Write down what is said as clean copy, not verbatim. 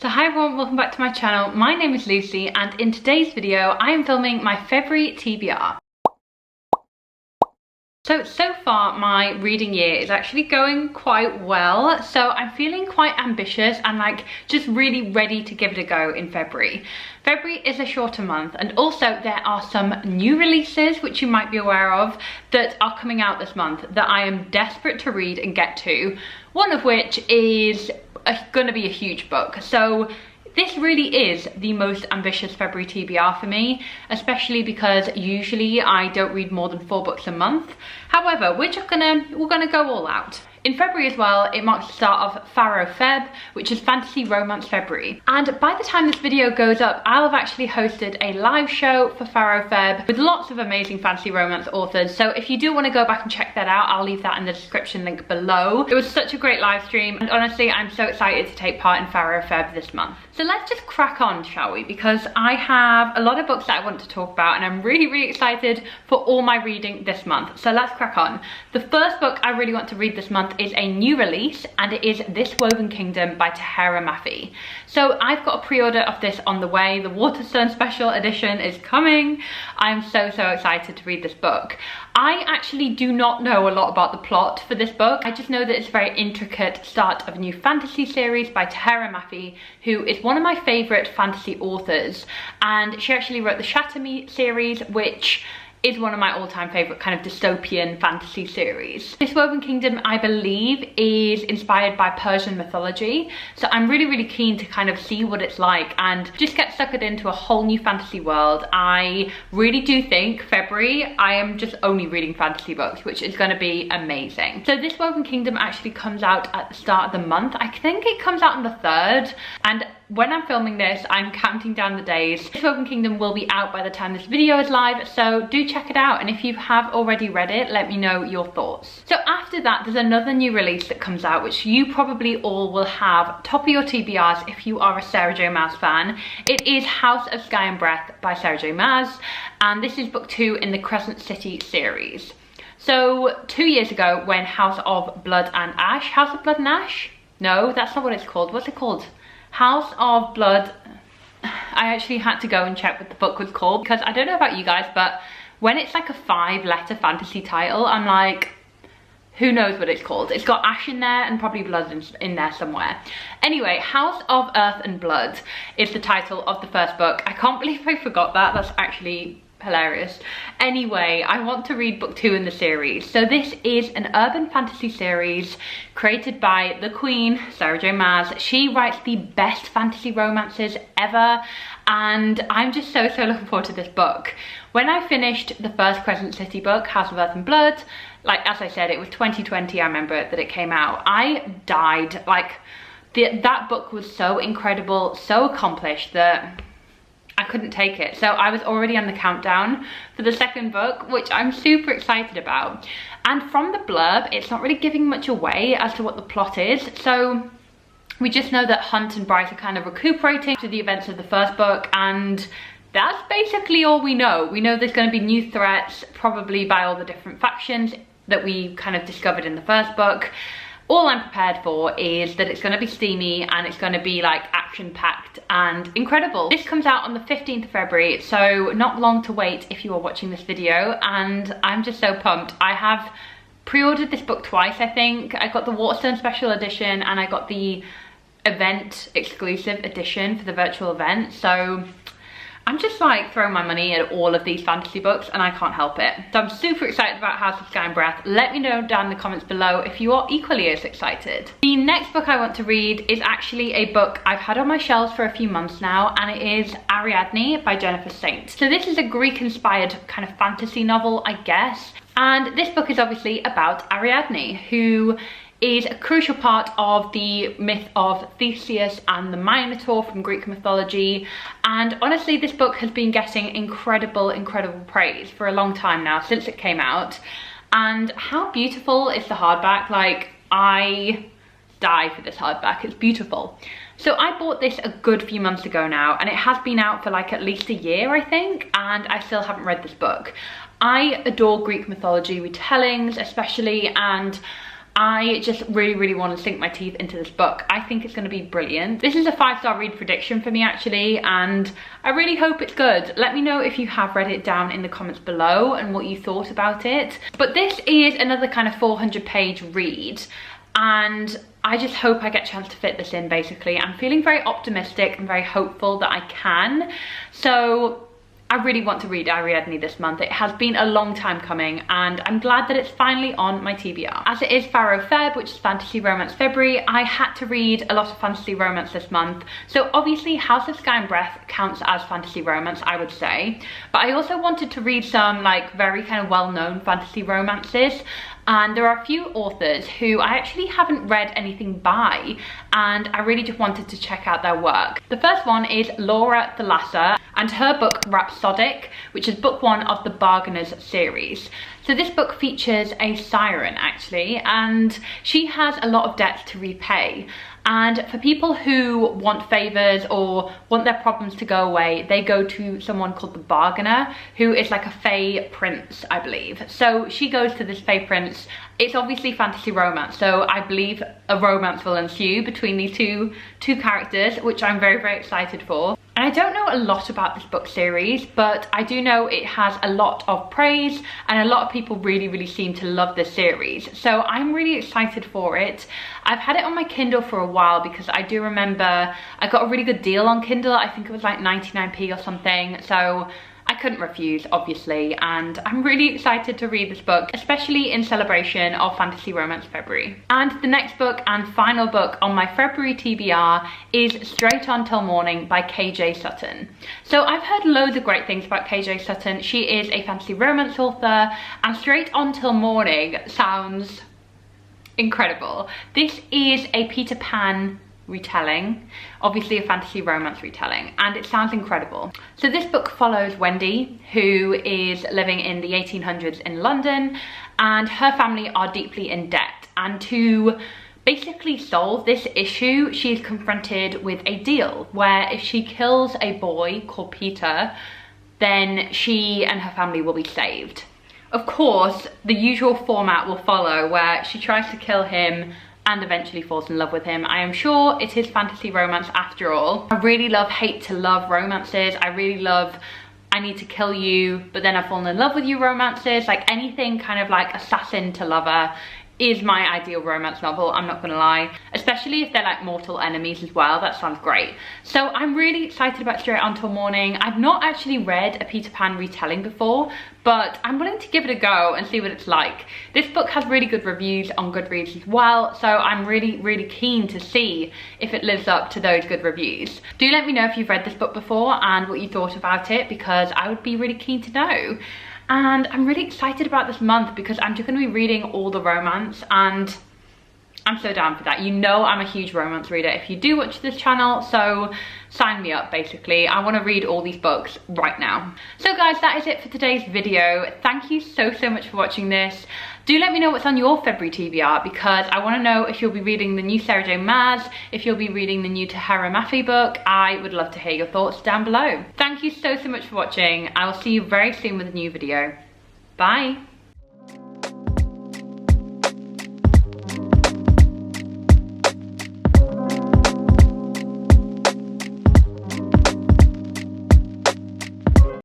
So hi everyone, welcome back to my channel. My name is Lucy and in today's video I am filming my February TBR. So far my reading year is actually going quite well, so I'm feeling quite ambitious and like just really ready to give it a go in February. February is a shorter month, and also there are some new releases which you might be aware of that are coming out this month that I am desperate to read and get to, one of which is going to be a huge book. So this really is the most ambitious February TBR for me, especially because usually I don't read more than 4 books a month. However, we're gonna go all out. In February as well, it marks the start of farofeb, which is Fantasy Romance February. And by the time this video goes up, I'll have actually hosted a live show for farofeb with lots of amazing fantasy romance authors. So if you do want to go back and check that out, I'll leave that in the description link below. It was such a great live stream, and honestly, I'm so excited to take part in farofeb this month. So let's just crack on, shall we? Because I have a lot of books that I want to talk about, and I'm really excited for all my reading this month. So let's crack on. The first book I really want to read this month is a new release, and it is This Woven Kingdom by Sarah Maas. So I've got a pre-order of this on the way. The Waterstone special edition is coming. I'm so excited to read this book. I actually do not know a lot about the plot for this book. I just know that it's a very intricate start of a new fantasy series by Sarah Maas, who is one of my favourite fantasy authors, and she actually wrote the Shatter Me series, which is one of my all-time favourite kind of dystopian fantasy series. This Woven Kingdom, I believe, is inspired by Persian mythology, so I'm really keen to kind of see what it's like and just get suckered into a whole new fantasy world. I really do think February I am just only reading fantasy books, which is going to be amazing. So This Woven Kingdom actually comes out at the start of the month. I think it comes out on the 3rd, and when I'm filming this, I'm counting down the days. This Woven Kingdom will be out by the time this video is live, so do check it out. And if you have already read it, let me know your thoughts. So after that, there's another new release that comes out, which you probably all will have top of your TBRs if you are a Sarah J Maas fan. It is House of Sky and Breath by Sarah J Maas, and this is book 2 in the Crescent City series. So 2 years ago, when House of Blood and Ash? No, that's not what it's called. What's it called? House of Blood. I actually had to go and check what the book was called, because I don't know about you guys, but when it's like a 5-letter fantasy title, I'm like, who knows what it's called? It's got Ash in there and probably Blood in there somewhere. Anyway, House of Earth and Blood is the title of the first book. I can't believe I forgot that. That's actually hilarious. Anyway, I want to read book 2 in the series. So this is an urban fantasy series created by the Queen, Sarah J Maas. She writes the best fantasy romances ever, and I'm just so looking forward to this book. When I finished the first Crescent City book, House of Earth and Blood, like as I said, it was 2020, I remember that it came out. I died. Like that book was so incredible, so accomplished that I couldn't take it. So I was already on the countdown for the second book, which I'm super excited about. And from the blurb, it's not really giving much away as to what the plot is. So we just know that Hunt and Bryce are kind of recuperating after the events of the first book, and that's basically all we know. We know there's going to be new threats, probably by all the different factions that we kind of discovered in the first book. All I'm prepared for is that it's going to be steamy and it's going to be like action-packed and incredible. This comes out on the 15th of February, so not long to wait if you are watching this video, and I'm just so pumped. I have pre-ordered this book twice, I think. I got the Waterstone special edition and I got the event exclusive edition for the virtual event, so I'm just like throwing my money at all of these fantasy books and I can't help it. So I'm super excited about House of Sky and Breath. Let me know down in the comments below if you are equally as excited. The next book I want to read is actually a book I've had on my shelves for a few months now, and it is Ariadne by Jennifer Saint. So this is a Greek-inspired kind of fantasy novel, I guess. And this book is obviously about Ariadne, who is a crucial part of the myth of Theseus and the Minotaur from Greek mythology. And honestly, this book has been getting incredible praise for a long time now, since it came out. And how beautiful is the hardback? Like, I die for this hardback. It's beautiful. So I bought this a good few months ago now, and it has been out for like at least a year, I think, and I still haven't read this book. I adore Greek mythology retellings especially, and I just really want to sink my teeth into this book. I think it's going to be brilliant. This is a 5-star read prediction for me actually, and I really hope it's good. Let me know if you have read it down in the comments below and what you thought about it. But this is another kind of 400-page read, and I just hope I get a chance to fit this in basically. I'm feeling very optimistic and very hopeful that I can. So I really want to read Ariadne this month. It has been a long time coming, and I'm glad that it's finally on my TBR. As it is farofeb, which is Fantasy Romance February, I had to read a lot of fantasy romance this month. So obviously House of Sky and Breath counts as fantasy romance, I would say. But I also wanted to read some like very kind of well-known fantasy romances. And there are a few authors who I actually haven't read anything by, and I really just wanted to check out their work. The first one is Laura Thalassa and her book Rhapsodic, which is book 1 of the Bargainers series. So this book features a siren actually, and she has a lot of debts to repay. And for people who want favours or want their problems to go away, they go to someone called the Bargainer, who is like a fae prince, I believe. So she goes to this fae prince. It's obviously fantasy romance, so I believe a romance will ensue between these two characters, which I'm very excited for. And I don't know a lot about this book series, but I do know it has a lot of praise and a lot of people really seem to love this series. So I'm really excited for it. I've had it on my Kindle for a while because I do remember I got a really good deal on Kindle. I think it was like 99p or something. So I couldn't refuse, obviously, and I'm really excited to read this book, especially in celebration of Fantasy Romance February. And the next book and final book on my February TBR is Straight On Till Morning by KJ Sutton. So I've heard loads of great things about KJ Sutton. She is a fantasy romance author, and Straight On Till Morning sounds incredible. This is a Peter Pan retelling, obviously a fantasy romance retelling, and it sounds incredible. So this book follows Wendy, who is living in the 1800s in London, and her family are deeply in debt, and to basically solve this issue, she is confronted with a deal where if she kills a boy called Peter, then she and her family will be saved. Of course, the usual format will follow where she tries to kill him and eventually falls in love with him. I am sure it is fantasy romance after all. I really love hate to love romances. I really love I need to kill you but then I've fallen in love with you romances. Like anything kind of like assassin to lover is my ideal romance novel, I'm not gonna lie. Especially if they're like mortal enemies as well, that sounds great. So I'm really excited about Straight On Till Morning. I've not actually read a Peter Pan retelling before, but I'm willing to give it a go and see what it's like. This book has really good reviews on Goodreads as well, so I'm really keen to see if it lives up to those good reviews. Do let me know if you've read this book before and what you thought about it, because I would be really keen to know. And I'm really excited about this month because I'm just going to be reading all the romance, and I'm so down for that. You know I'm a huge romance reader if you do watch this channel, so sign me up basically. I want to read all these books right now. So guys, that is it for today's video. Thank you so much for watching this. Do let me know what's on your February TBR, because I want to know if you'll be reading the new Sarah J Maas, if you'll be reading the new Tahara Mafi book. I would love to hear your thoughts down below. Thank you so much for watching. I will see you very soon with a new video. Bye.